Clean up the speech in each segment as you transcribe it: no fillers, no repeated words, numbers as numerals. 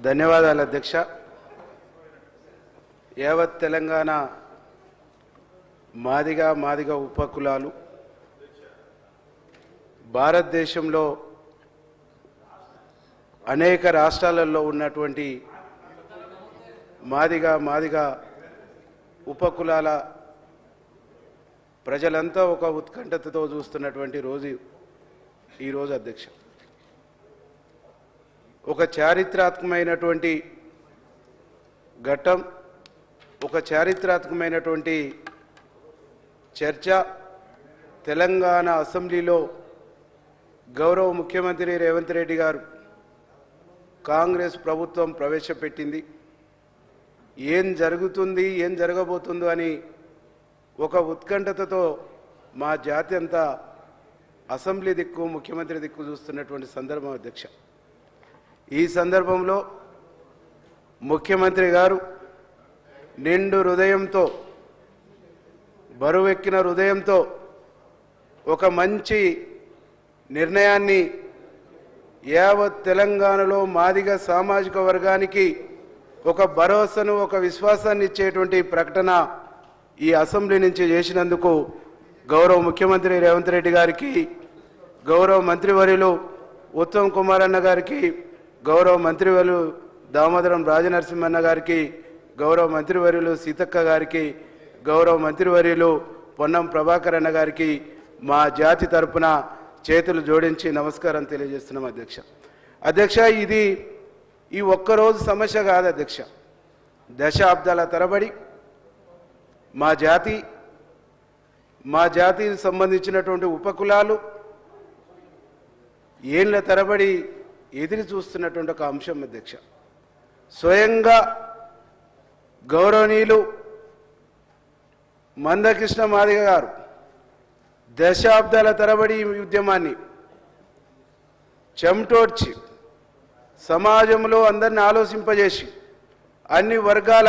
ధన్యవాదాలు అధ్యక్ష. యావత్ తెలంగాణ మాదిగ ఉపకులాలు భారతదేశంలో అనేక రాష్ట్రాలలో ఉన్నటువంటి మాదిగ ఉపకులాల ప్రజలంతా ఒక ఉత్కంఠతతో చూస్తున్నటువంటి రోజు ఈరోజు అధ్యక్ష. ఒక చారిత్రాత్మకమైనటువంటి ఘట్టం, ఒక చారిత్రాత్మకమైనటువంటి చర్చ తెలంగాణ అసెంబ్లీలో గౌరవ ముఖ్యమంత్రి రేవంత్ రెడ్డి గారు కాంగ్రెస్ ప్రభుత్వం ప్రవేశపెట్టింది. ఏం జరుగుతుంది, ఏం జరగబోతుందో అని ఒక ఉత్కంఠతతో మా జాతి అంతా అసెంబ్లీ దిక్కు, ముఖ్యమంత్రి దిక్కు చూస్తున్నటువంటి సందర్భం అధ్యక్ష. ఈ సందర్భంలో ముఖ్యమంత్రి గారు నిండు హృదయంతో, బరువెక్కిన హృదయంతో ఒక మంచి నిర్ణయాన్ని యావత్ తెలంగాణలో మాదిగ సామాజిక వర్గానికి ఒక భరోసాను, ఒక విశ్వాసాన్ని ఇచ్చేటువంటి ప్రకటన ఈ అసెంబ్లీ నుంచి చేసినందుకు గౌరవ ముఖ్యమంత్రి రేవంత్ రెడ్డి గారికి, గౌరవ మంత్రివర్యులు ఉత్తమ్ కుమార్ అన్న గారికి, గౌరవ మంత్రివర్యులు దామోదరం రాజనరసింహన్న గారికి, గౌరవ మంత్రివర్యులు సీతక్క గారికి, గౌరవ మంత్రివర్యులు పొన్నం ప్రభాకర్ అన్న గారికి మా జాతి తరపున చేతులు జోడించి నమస్కారం తెలియజేస్తున్నాం అధ్యక్ష. ఇది ఈ ఒక్కరోజు సమస్య కాదు అధ్యక్ష. దశాబ్దాల తరబడి మా జాతికి సంబంధించినటువంటి ఉపకులాలు ఏళ్ల తరబడి ఎదురు చూస్తున్నటువంటి ఒక అంశం అధ్యక్ష. స్వయంగా గౌరవనీయులు మందకృష్ణ మాదిగ గారు దశాబ్దాల తరబడి ఈ ఉద్యమాన్ని చెమటోడ్చి సమాజంలో అందరిని ఆలోచింపజేసి అన్ని వర్గాల,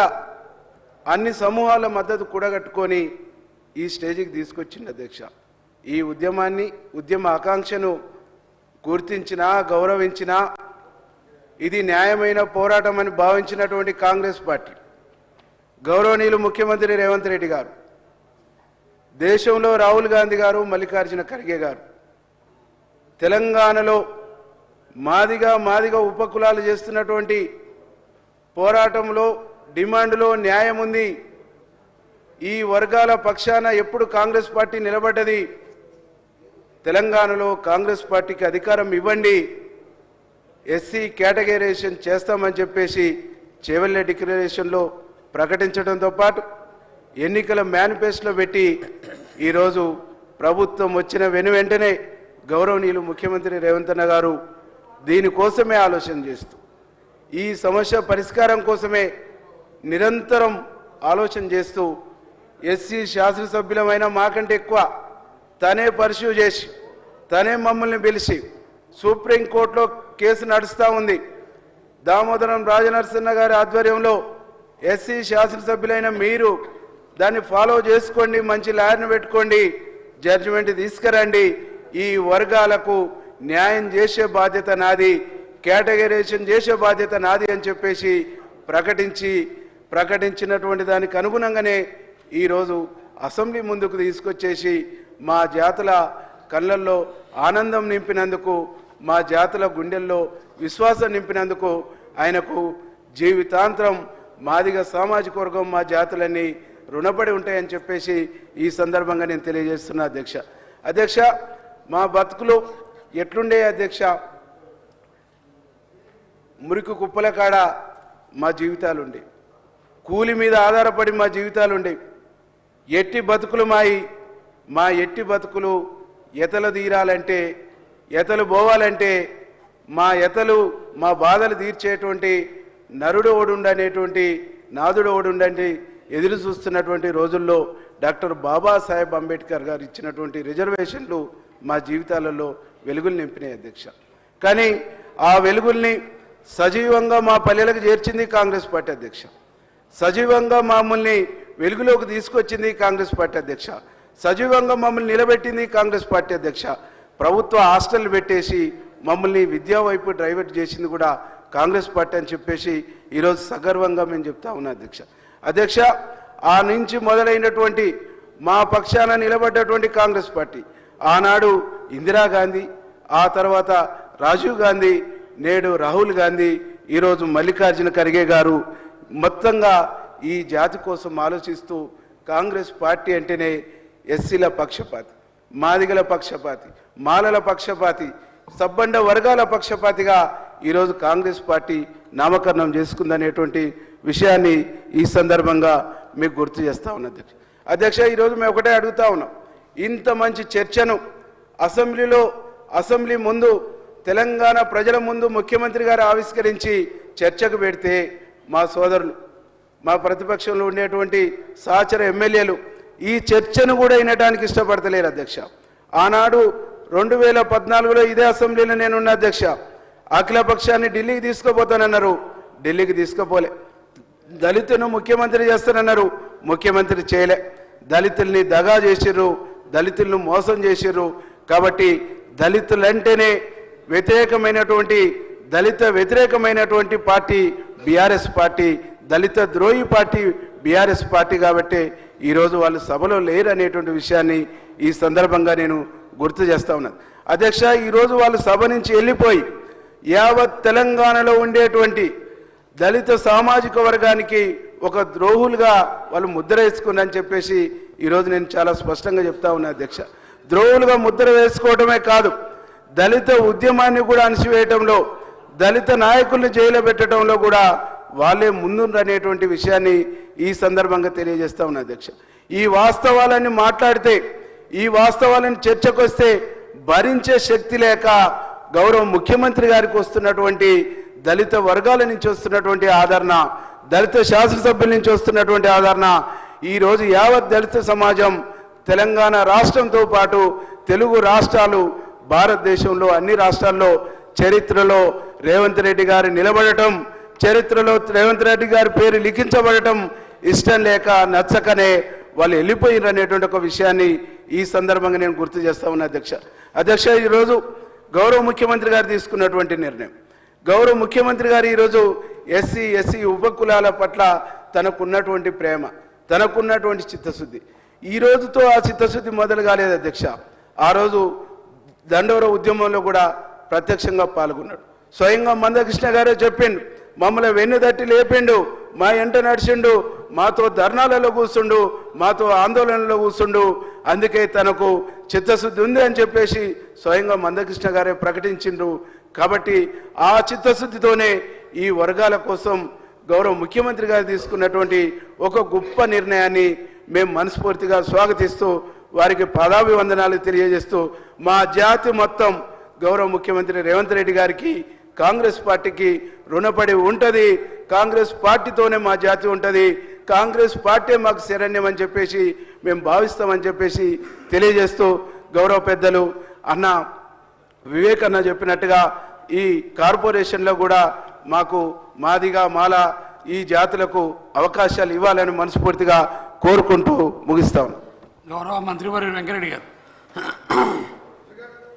అన్ని సమూహాల మద్దతు కూడగట్టుకొని ఈ స్టేజికి తీసుకొచ్చింది అధ్యక్ష. ఈ ఉద్యమాన్ని, ఉద్యమ ఆకాంక్షను గుర్తించినా, గౌరవించినా, ఇది న్యాయమైన పోరాటం అని భావించినటువంటి కాంగ్రెస్ పార్టీ, గౌరవనీయులు ముఖ్యమంత్రి రేవంత్ రెడ్డి గారు, దేశంలో రాహుల్ గాంధీ గారు, మల్లికార్జున ఖర్గే గారు తెలంగాణలో మాదిగ ఉపకులాలు చేస్తున్నటువంటి పోరాటంలో, డిమాండ్లో న్యాయం ఉంది. ఈ వర్గాల పక్షాన ఎప్పుడు కాంగ్రెస్ పార్టీ నిలబడ్డది. తెలంగాణలో కాంగ్రెస్ పార్టీకి అధికారం ఇవ్వండి, ఎస్సీ కేటగరైజేషన్ చేస్తామని చెప్పేసి చేవెళ్ళ డిక్లరేషన్లో ప్రకటించడంతో పాటు ఎన్నికల మేనిఫెస్టోలో పెట్టి ఈరోజు ప్రభుత్వం వచ్చిన వెంటనే గౌరవనీయులు ముఖ్యమంత్రి రేవంత్ అన్న గారు దీనికోసమే ఆలోచన చేస్తూ, ఈ సమస్య పరిష్కారం కోసమే నిరంతరం ఆలోచన చేస్తూ, ఎస్సీ శాసనసభ్యులమైన మాకంటే ఎక్కువ తనే పర్స్యూ చేసి, తనే మమ్మల్ని పిలిచి సుప్రీంకోర్టులో కేసు నడుస్తూ ఉంది. దామోదరం రాజనరసింహ గారి ఆధ్వర్యంలో ఎస్సీ శాసనసభ్యులైన మీరు దాన్ని ఫాలో చేసుకోండి, మంచి లాయర్ని పెట్టుకోండి, జడ్జిమెంట్ తీసుకురండి, ఈ వర్గాలకు న్యాయం చేసే బాధ్యత నాది, కేటగరైజేషన్ చేసే బాధ్యత నాది అని చెప్పేసి ప్రకటించినటువంటి దానికి అనుగుణంగానే ఈరోజు అసెంబ్లీ ముందుకు తీసుకొచ్చేసి మా జాతుల కళ్ళల్లో ఆనందం నింపినందుకు, మా జాతుల గుండెల్లో విశ్వాసం నింపినందుకు ఆయనకు జీవితాంతరం మాదిగ సామాజిక వర్గం, మా జాతులన్నీ రుణపడి ఉంటాయని చెప్పేసి ఈ సందర్భంగా నేను తెలియజేస్తున్నా అధ్యక్ష. మా బతుకులు ఎట్లుండే అధ్యక్ష, మురికి కుప్పల కాడ మా జీవితాలుండే, కూలి మీద ఆధారపడి మా జీవితాలుండే, ఎట్టి బతుకులు మా ఎట్టి బతుకులు ఎతలు తీరాలంటే, ఎతలు పోవాలంటే, మా బాధలు తీర్చేటువంటి నరుడు ఓడుండనేటువంటి, నాదుడు ఓడుండండి ఎదురు చూస్తున్నటువంటి రోజుల్లో డాక్టర్ బాబాసాహెబ్ అంబేద్కర్ గారు ఇచ్చినటువంటి రిజర్వేషన్లు మా జీవితాలలో వెలుగులు నింపినాయి అధ్యక్ష. కానీ ఆ వెలుగుల్ని సజీవంగా మా పల్లెలకు చేర్చింది కాంగ్రెస్ పార్టీ అధ్యక్ష. సజీవంగా మమ్మల్ని వెలుగులోకి తీసుకొచ్చింది కాంగ్రెస్ పార్టీ అధ్యక్ష. సజీవంగా మమ్మల్ని నిలబెట్టింది కాంగ్రెస్ పార్టీ అధ్యక్ష. ప్రభుత్వ హాస్టల్ పెట్టేసి మమ్మల్ని విద్యా వైపు డైవర్ట్ చేసింది కూడా కాంగ్రెస్ పార్టీ అని చెప్పేసి ఈరోజు సగర్వంగా మేము చెప్తా ఉన్నాం అధ్యక్ష. ఆ నుంచి మొదలైనటువంటి మా పక్షాన నిలబడ్డటువంటి కాంగ్రెస్ పార్టీ ఆనాడు ఇందిరాగాంధీ, ఆ తర్వాత రాజీవ్ గాంధీ, నేడు రాహుల్ గాంధీ, ఈరోజు మల్లికార్జున ఖర్గే గారు మొత్తంగా ఈ జాతి కోసం ఆలోచిస్తూ కాంగ్రెస్ పార్టీ అంటేనే ఎస్సీల పక్షపాతి, మాదిగల పక్షపాతి, మాలల పక్షపాతి, సబ్బండ వర్గాల పక్షపాతిగా ఈరోజు కాంగ్రెస్ పార్టీ నామకరణం చేసుకుందనేటువంటి విషయాన్ని ఈ సందర్భంగా మీకు గుర్తు చేస్తా ఉన్నది అధ్యక్ష. ఈరోజు మేము ఒకటే అడుగుతా ఉన్నాం, ఇంత మంచి చర్చను అసెంబ్లీ ముందు తెలంగాణ ప్రజల ముందు ముఖ్యమంత్రి గారు ఆవిష్కరించి చర్చకు పెడితే మా సోదరులు, మా ప్రతిపక్షంలో ఉండేటువంటి సహచర ఎమ్మెల్యేలు ఈ చర్చను కూడా వినడానికి ఇష్టపడతలేరు అధ్యక్ష. ఆనాడు 2014లో ఇదే అసెంబ్లీలో నేనున్న అధ్యక్ష. అఖిలపక్షాన్ని ఢిల్లీకి తీసుకుపోతానన్నారు, ఢిల్లీకి తీసుకుపోలే. దళితులను ముఖ్యమంత్రి చేస్తానన్నారు, ముఖ్యమంత్రి చేయలే. దళితుల్ని దగా చేసిర్రు, దళితులను మోసం చేసిర్రు. కాబట్టి దళితులంటేనే దళిత వ్యతిరేకమైనటువంటి పార్టీ బీఆర్ఎస్ పార్టీ, దళిత ద్రోహి పార్టీ బీఆర్ఎస్ పార్టీ. కాబట్టి ఈరోజు వాళ్ళు సభలో లేరు అనేటువంటి విషయాన్ని ఈ సందర్భంగా నేను గుర్తు చేస్తా ఉన్నాను అధ్యక్ష. ఈరోజు వాళ్ళు సభ నుంచి వెళ్ళిపోయి యావత్ తెలంగాణలో ఉండేటువంటి దళిత సామాజిక వర్గానికి ఒక ద్రోహులుగా వాళ్ళు ముద్ర వేసుకున్నారని చెప్పేసి ఈరోజు నేను చాలా స్పష్టంగా చెప్తా ఉన్నా అధ్యక్ష. ద్రోహులుగా ముద్ర వేసుకోవడమే కాదు, దళిత ఉద్యమాన్ని కూడా అణిచివేయటంలో, దళిత నాయకుల్ని జైలు పెట్టడంలో కూడా వాళ్ళే ముందుండనేటువంటి విషయాన్ని ఈ సందర్భంగా తెలియజేస్తా ఉన్నా అధ్యక్ష. ఈ వాస్తవాలన్నీ మాట్లాడితే, ఈ వాస్తవాలను చర్చకు వస్తే భరించే శక్తి లేక గౌరవ ముఖ్యమంత్రి గారికి వస్తున్నటువంటి దళిత వర్గాల నుంచి వస్తున్నటువంటి ఆదరణ, దళిత శాసనసభ్యుల నుంచి వస్తున్నటువంటి ఆదరణ, ఈరోజు యావత్ దళిత సమాజం తెలంగాణ రాష్ట్రంతో పాటు తెలుగు రాష్ట్రాలు, భారతదేశంలో అన్ని రాష్ట్రాల్లో చరిత్రలో రేవంత్ రెడ్డి గారు నిలబడటం, చరిత్రలో రేవంత్ రెడ్డి గారి పేరు లిఖించబడటం ఇష్టం లేక నచ్చకనే వాళ్ళు వెళ్ళిపోయినారు అనేటువంటి ఒక విషయాన్ని ఈ సందర్భంగా నేను గుర్తు చేస్తా ఉన్నా అధ్యక్ష. ఈరోజు గౌరవ ముఖ్యమంత్రి గారు తీసుకున్నటువంటి నిర్ణయం, గౌరవ ముఖ్యమంత్రి గారు ఈరోజు ఎస్సీ ఉపకులాల పట్ల తనకున్నటువంటి ప్రేమ, తనకున్నటువంటి చిత్తశుద్ధి, ఈ రోజుతో ఆ చిత్తశుద్ధి మొదలు కాలేదు అధ్యక్ష. ఆ రోజు దండోర ఉద్యమంలో కూడా ప్రత్యక్షంగా పాల్గొన్నాడు. స్వయంగా మందకృష్ణ గారే చెప్పిండు, మమ్మల్ని వెన్నుదట్టి లేపిండు, మా ఎంట నడిచిండు, మాతో ధర్నాలలో కూర్చుండు, మాతో ఆందోళనలో కూర్చుండు. అందుకే తనకు చిత్తశుద్ధి ఉంది అని చెప్పేసి స్వయంగా మందకృష్ణ గారే ప్రకటించిండు. కాబట్టి ఆ చిత్తశుద్ధితోనే ఈ వర్గాల కోసం గౌరవ ముఖ్యమంత్రి గారు తీసుకున్నటువంటి ఒక గొప్ప నిర్ణయాన్ని మేము మనస్ఫూర్తిగా స్వాగతిస్తూ వారికి పాదాభివందనాలు తెలియజేస్తూ మా జాతి మొత్తం గౌరవ ముఖ్యమంత్రి రేవంత్ రెడ్డి గారికి, కాంగ్రెస్ పార్టీకి రుణపడి ఉంటుంది. కాంగ్రెస్ పార్టీతోనే మా జాతి ఉంటుంది, కాంగ్రెస్ పార్టీ మాకు శరణ్యం అని చెప్పేసి మేము భావిస్తామని చెప్పేసి తెలియజేస్తూ గౌరవ పెద్దలు అన్న వివేక్ అన్న చెప్పినట్టుగా ఈ కార్పొరేషన్లో కూడా మాకు మాదిగా మాల ఈ జాతులకు అవకాశాలు ఇవ్వాలని మనస్ఫూర్తిగా కోరుకుంటూ ముగిస్తాం. గౌరవ మంత్రివర్యులు వెంకరెడ్డి గారు.